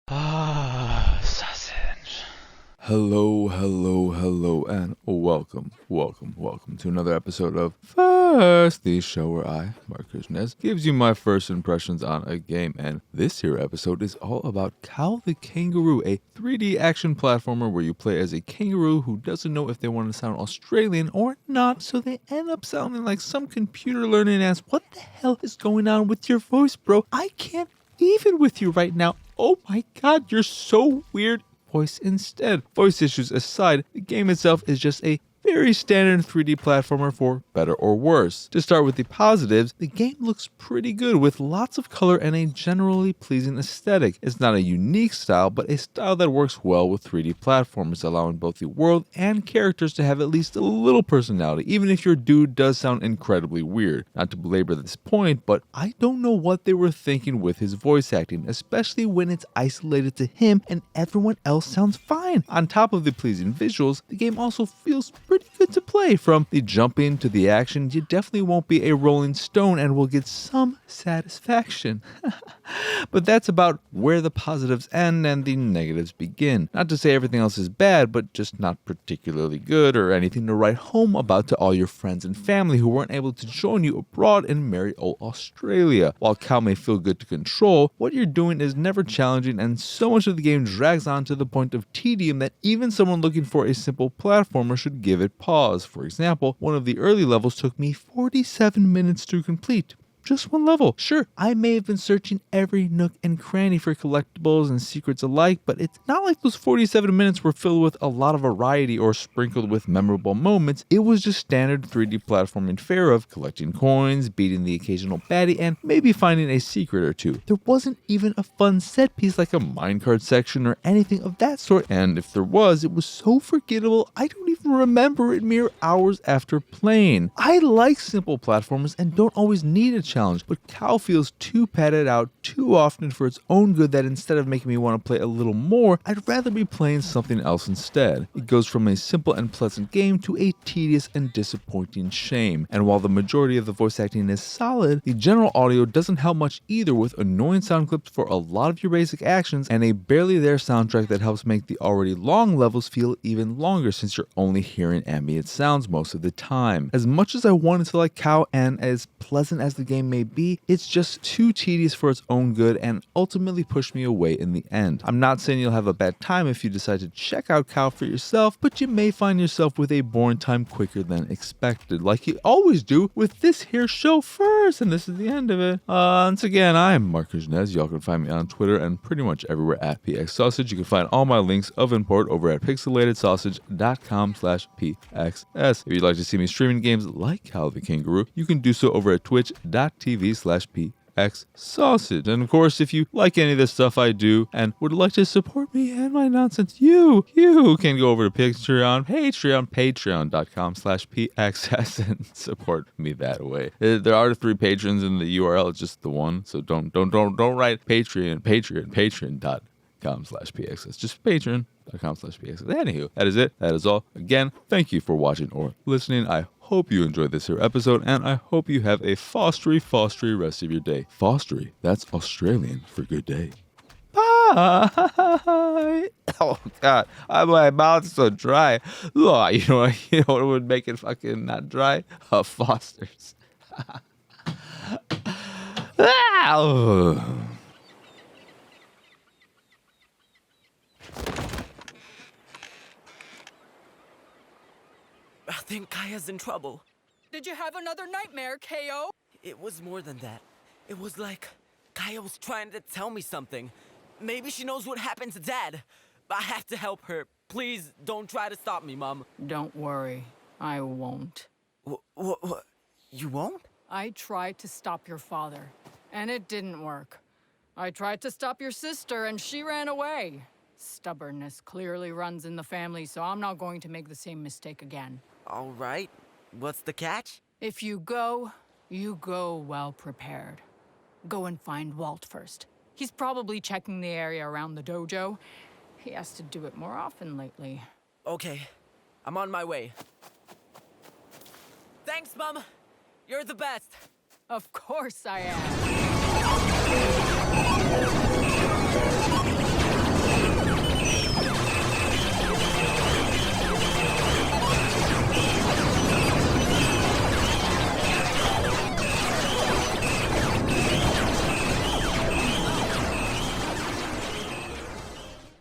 Sausage. Hello, and welcome to another episode of First, the show where I, Mark Krishnez, gives you my first impressions on a game. And this here episode is all about Kao the Kangaroo, a 3D action platformer where you play as a kangaroo who doesn't know if they want to sound Australian or not, so they end up sounding like some computer learning ass. What the hell is going on with your voice, bro? I can't even with you right now. Oh my god, you're so weird. Voice instead. Voice issues aside, the game itself is just a very standard 3D platformer for better or worse. To start with the positives, the game looks pretty good with lots of color and a generally pleasing aesthetic. It's not a unique style, but a style that works well with 3D platformers, allowing both the world and characters to have at least a little personality, even if your dude does sound incredibly weird. Not to belabor this point, but I don't know what they were thinking with his voice acting, especially when it's isolated to him and everyone else sounds fine. On top of the pleasing visuals, the game also feels pretty good to play. From the jumping to the action, you definitely won't be a rolling stone and will get some satisfaction. But that's about where the positives end and the negatives begin. Not to say everything else is bad, but just not particularly good or anything to write home about to all your friends and family who weren't able to join you abroad in merry old Australia. While Kao may feel good to control, what you're doing is never challenging, and so much of the game drags on to the point of tedium that even someone looking for a simple platformer should give it pause. For example, one of the early levels took me 47 minutes to complete. Just one level. Sure, I may have been searching every nook and cranny for collectibles and secrets alike, but it's not like those 47 minutes were filled with a lot of variety or sprinkled with memorable moments. It was just standard 3D platforming fare of collecting coins, beating the occasional baddie, and maybe finding a secret or two. There wasn't even a fun set piece like a minecart section or anything of that sort, and if there was, it was so forgettable I don't even remember it mere hours after playing. I like simple platformers and don't always need a challenge, but Kao feels too padded out too often for its own good that instead of making me want to play a little more, I'd rather be playing something else instead. It goes from a simple and pleasant game to a tedious and disappointing shame, and while the majority of the voice acting is solid, the general audio doesn't help much either, with annoying sound clips for a lot of your basic actions and a barely there soundtrack that helps make the already long levels feel even longer since you're only hearing ambient sounds most of the time. As much as I wanted to like Kao and as pleasant as the game may be, it's just too tedious for its own good and ultimately pushed me away in the end. I'm not saying you'll have a bad time if you decide to check out Kao for yourself, but you may find yourself with a boring time quicker than expected, like you always do with this here show first, and this is the end of it. Once again, I am Mark Krishnez. Y'all can find me on Twitter and pretty much everywhere at PXSausage. You can find all my links of import over at pixelatedsausage.com/PXS. If you'd like to see me streaming games like Kao the Kangaroo, you can do so over at twitch.tv/PXSausage. And of course, if you like any of the stuff I do and would like to support me and my nonsense, you can go over to patreon.com/PXS and support me that way. There are 3 patrons in the URL, it's just the one, so don't write patreon.com/PXS. Just patreon.com/PXS. Anywho, that is it. That is all. Again, thank you for watching or listening. I hope you enjoyed this here episode, and I hope you have a fostery rest of your day. Fostery, that's Australian for good day. Bye. Oh God, my mouth's so dry. Oh, you know what would make it fucking not dry? Foster's. I think Kaya's in trouble. Did you have another nightmare, Kao? It was more than that. It was like Kaya was trying to tell me something. Maybe she knows what happened to Dad. I have to help her. Please don't try to stop me, Mom. Don't worry, I won't. What? You won't? I tried to stop your father, and it didn't work. I tried to stop your sister, and she ran away. Stubbornness clearly runs in the family, so I'm not going to make the same mistake again. All right. What's the catch? If you go well prepared. Go and find Walt first. He's probably checking the area around the dojo. He has to do it more often lately. Okay. I'm on my way. Thanks, Mom. You're the best. Of course I am.